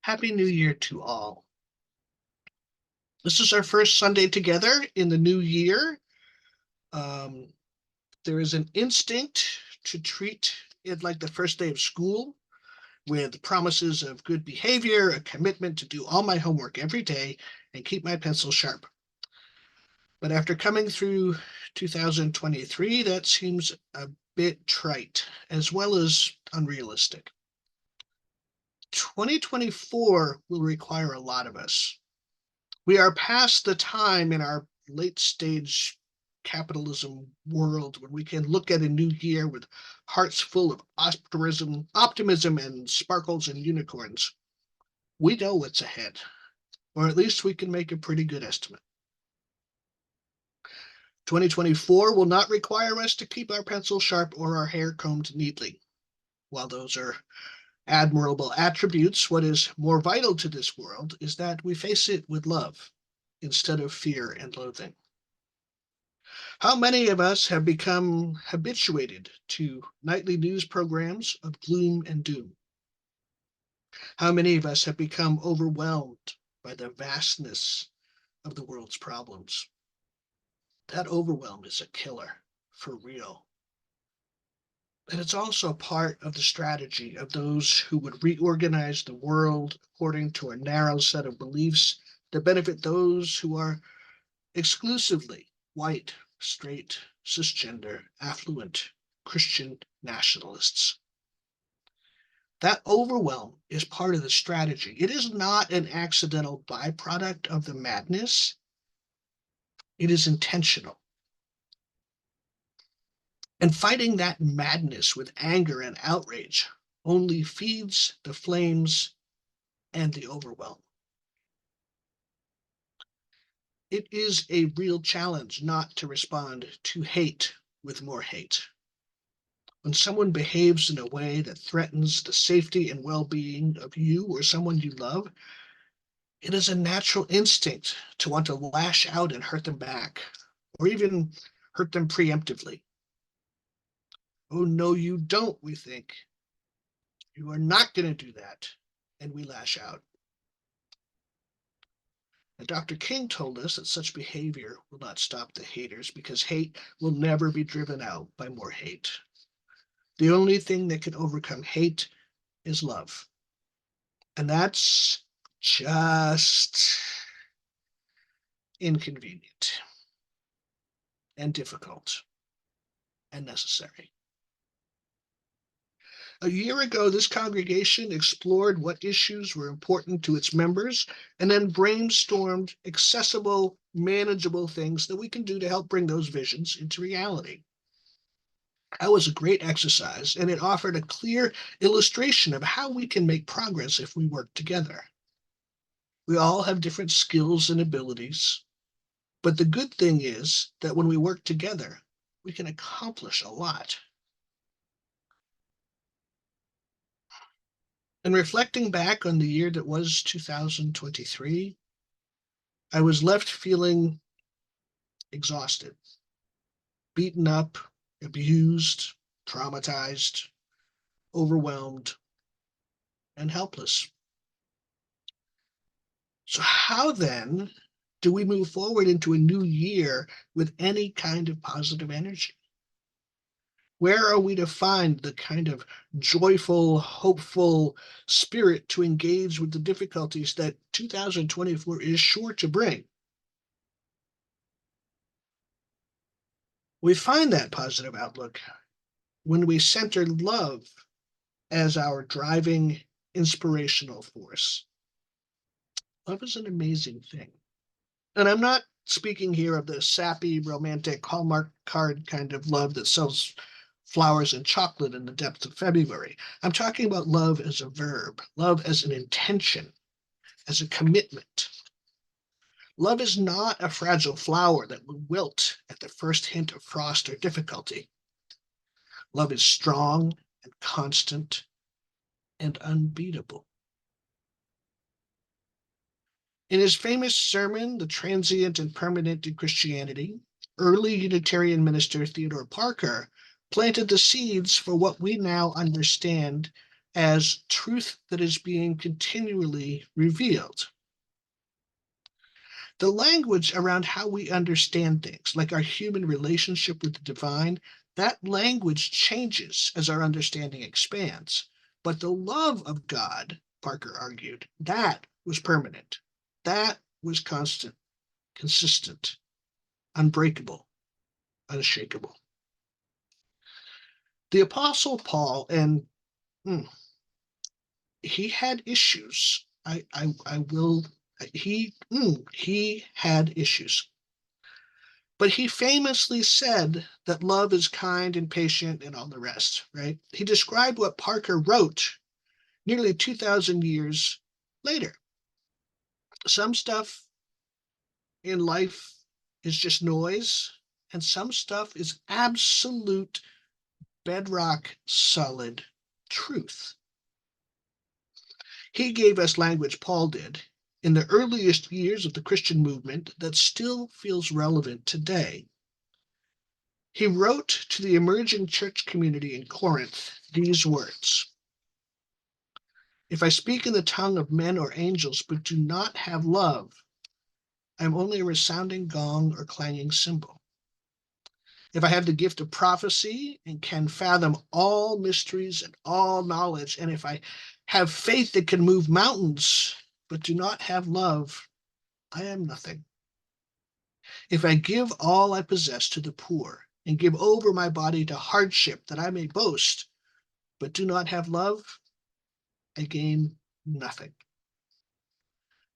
Happy New Year to all. This is our first Sunday together in the new year. Um, there is an instinct to treat it like the first day of school with promises of good behavior, a commitment to do all my homework every day, and keep my pencil sharp. But after coming through 2023, that seems a bit trite, as well as unrealistic. 2024 will require a lot of us. We are past the time in our late stage capitalism world when we can look at a new year with hearts full of optimism and sparkles and unicorns. We know what's ahead, or at least we can make a pretty good estimate. 2024 will not require us to keep our pencil sharp or our hair combed neatly. While those are admirable attributes, what is more vital to this world is that we face it with love instead of fear and loathing. How many of us have become habituated to nightly news programs of gloom and doom? How many of us have become overwhelmed by the vastness of the world's problems? That overwhelm is a killer, for real. And it's also part of the strategy of those who would reorganize the world according to a narrow set of beliefs that benefit those who are exclusively white, straight, cisgender, affluent, Christian nationalists. That overwhelm is part of the strategy. It is not an accidental byproduct of the madness. It is intentional. And fighting that madness with anger and outrage only feeds the flames and the overwhelm. It is a real challenge not to respond to hate with more hate. When someone behaves in a way that threatens the safety and well-being of you or someone you love, it is a natural instinct to want to lash out and hurt them back, or even hurt them preemptively. Oh, no, you don't, we think. You are not going to do that, and we lash out. And Dr. King told us that such behavior will not stop the haters because hate will never be driven out by more hate. The only thing that can overcome hate is love. And that's just inconvenient and difficult and necessary. A year ago, this congregation explored what issues were important to its members and then brainstormed accessible, manageable things that we can do to help bring those visions into reality. That was a great exercise, and it offered a clear illustration of how we can make progress if we work together. We all have different skills and abilities, but the good thing is that when we work together, we can accomplish a lot. And reflecting back on the year that was 2023, I was left feeling exhausted, beaten up, abused, traumatized, overwhelmed, and helpless. So how then do we move forward into a new year with any kind of positive energy? Where are we to find the kind of joyful, hopeful spirit to engage with the difficulties that 2024 is sure to bring? We find that positive outlook when we center love as our driving inspirational force. Love is an amazing thing. And I'm not speaking here of the sappy, romantic Hallmark card kind of love that sells flowers and chocolate in the depths of February. I'm talking about love as a verb, love as an intention, as a commitment. Love is not a fragile flower that will wilt at the first hint of frost or difficulty. Love is strong and constant and unbeatable. In his famous sermon, The Transient and Permanent in Christianity, early Unitarian minister Theodore Parker planted the seeds for what we now understand as truth that is being continually revealed. The language around how we understand things, like our human relationship with the divine, that language changes as our understanding expands. But the love of God, Parker argued, that was permanent. That was constant, consistent, unbreakable, unshakable. The Apostle Paul, and he had issues. I will. He had issues. But he famously said that love is kind and patient and all the rest, right? He described what Parker wrote nearly 2,000 years later. Some stuff in life is just noise, and some stuff is absolute bedrock solid truth. He gave us language, Paul did, in the earliest years of the Christian movement that still feels relevant today. He wrote to the emerging church community in Corinth these words: "If I speak in the tongue of men or angels but do not have love, I am only a resounding gong or clanging cymbal. If I have the gift of prophecy and can fathom all mysteries and all knowledge, and if I have faith that can move mountains but do not have love, I am nothing. If I give all I possess to the poor and give over my body to hardship that I may boast, but do not have love, I gain nothing.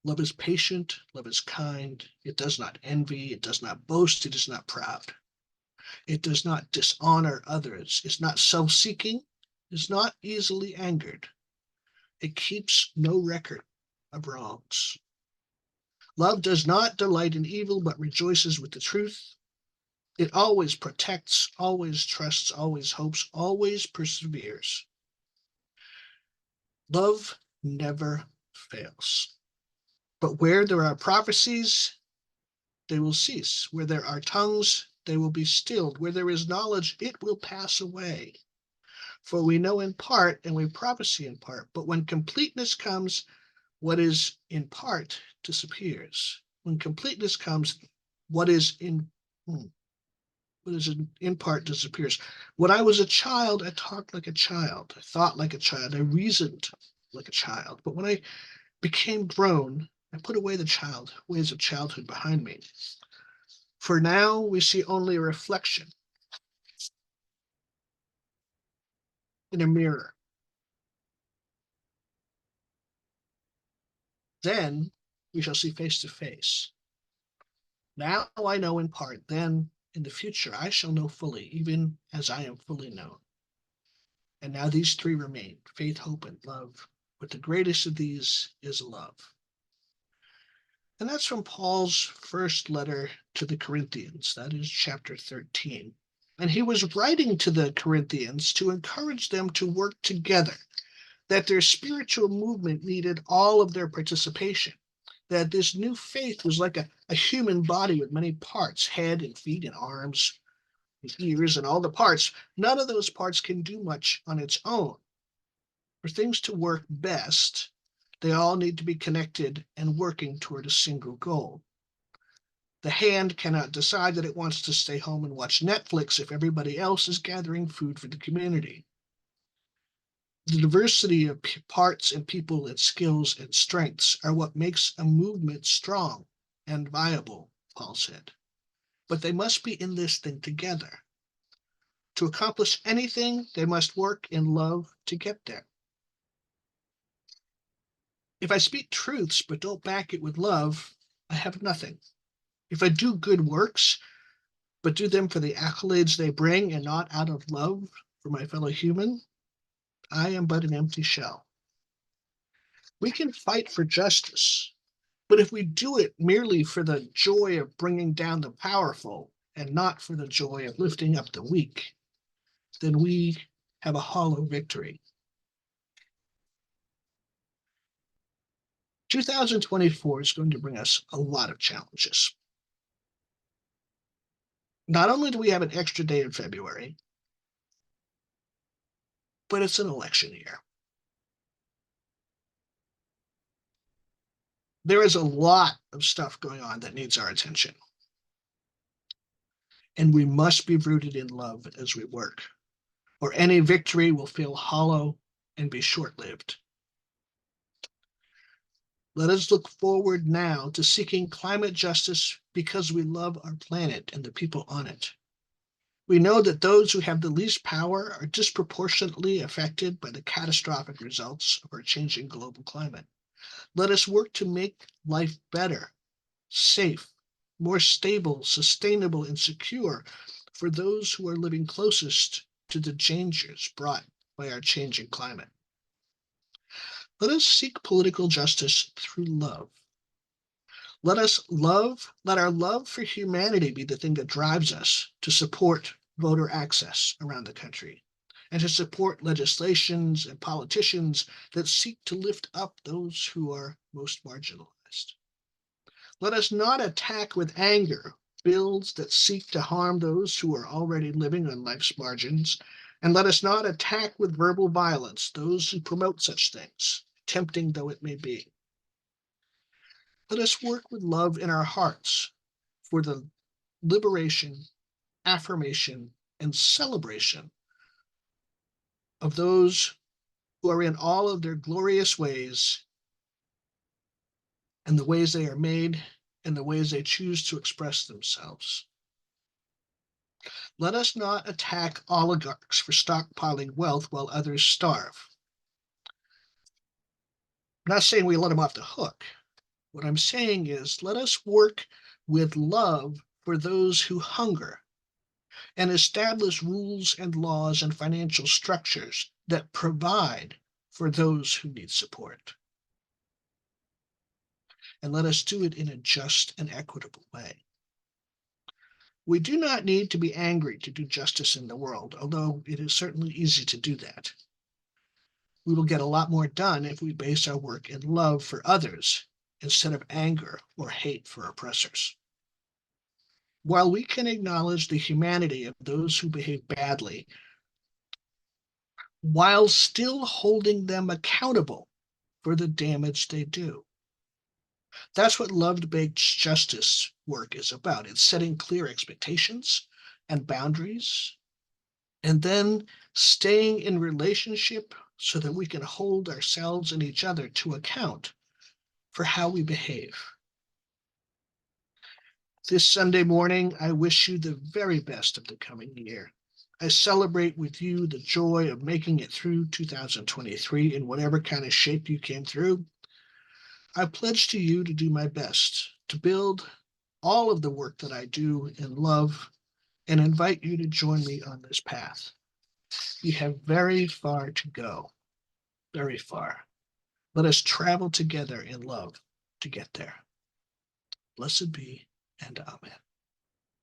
Love is patient, love is kind, it does not envy, it does not boast, it is not proud. It does not dishonor others, it's not self-seeking, is not easily angered. It keeps no record of wrongs. Love does not delight in evil, but rejoices with the truth. It always protects, always trusts, always hopes, always perseveres. Love never fails. But where there are prophecies, they will cease. Where there are tongues, they will be stilled. Where there is knowledge, it will pass away. For we know in part and we prophesy in part. But when completeness comes, what is in part disappears. When completeness comes, what is in part disappears. When I was a child, I talked like a child. I thought like a child. I reasoned like a child. But when I became grown, I put away the ways of childhood behind me. For now, we see only a reflection in a mirror. Then we shall see face to face. Now I know in part, then in the future I shall know fully, even as I am fully known. And now these three remain: faith, hope, and love. But the greatest of these is love. And that's from Paul's first letter to the Corinthians. That is chapter 13. And he was writing to the Corinthians to encourage them to work together, that their spiritual movement needed all of their participation, that this new faith was like a human body with many parts, head and feet and arms, and ears and all the parts. None of those parts can do much on its own. For things to work best, they all need to be connected and working toward a single goal. The hand cannot decide that it wants to stay home and watch Netflix if everybody else is gathering food for the community. The diversity of parts and people and skills and strengths are what makes a movement strong and viable, Paul said. But they must be in this thing together. To accomplish anything, they must work in love to get there. If I speak truths but don't back it with love, I have nothing. If I do good works, but do them for the accolades they bring and not out of love for my fellow human, I am but an empty shell. We can fight for justice, but if we do it merely for the joy of bringing down the powerful and not for the joy of lifting up the weak, then we have a hollow victory. 2024 is going to bring us a lot of challenges. Not only do we have an extra day in February, but it's an election year. There is a lot of stuff going on that needs our attention. And we must be rooted in love as we work, or any victory will feel hollow and be short-lived. Let us look forward now to seeking climate justice because we love our planet and the people on it. We know that those who have the least power are disproportionately affected by the catastrophic results of our changing global climate. Let us work to make life better, safe, more stable, sustainable, and secure for those who are living closest to the dangers brought by our changing climate. Let us seek political justice through love. Let our love for humanity be the thing that drives us to support voter access around the country and to support legislations and politicians that seek to lift up those who are most marginalized. Let us not attack with anger bills that seek to harm those who are already living on life's margins, and let us not attack with verbal violence those who promote such things, tempting though it may be. Let us work with love in our hearts for the liberation, affirmation, and celebration of those who are in all of their glorious ways and the ways they are made and the ways they choose to express themselves. Let us not attack oligarchs for stockpiling wealth while others starve. I'm not saying we let them off the hook. What I'm saying is let us work with love for those who hunger and establish rules and laws and financial structures that provide for those who need support. And let us do it in a just and equitable way. We do not need to be angry to do justice in the world, although it is certainly easy to do that. We will get a lot more done if we base our work in love for others instead of anger or hate for oppressors. While we can acknowledge the humanity of those who behave badly, while still holding them accountable for the damage they do. That's what love-based justice work is about. It's setting clear expectations and boundaries, and then staying in relationship so that we can hold ourselves and each other to account for how we behave. This Sunday morning, I wish you the very best of the coming year. I celebrate with you the joy of making it through 2023 in whatever kind of shape you came through. I pledge to you to do my best to build all of the work that I do in love and invite you to join me on this path. You have very far to go, very far. Let us travel together in love to get there. Blessed be and amen.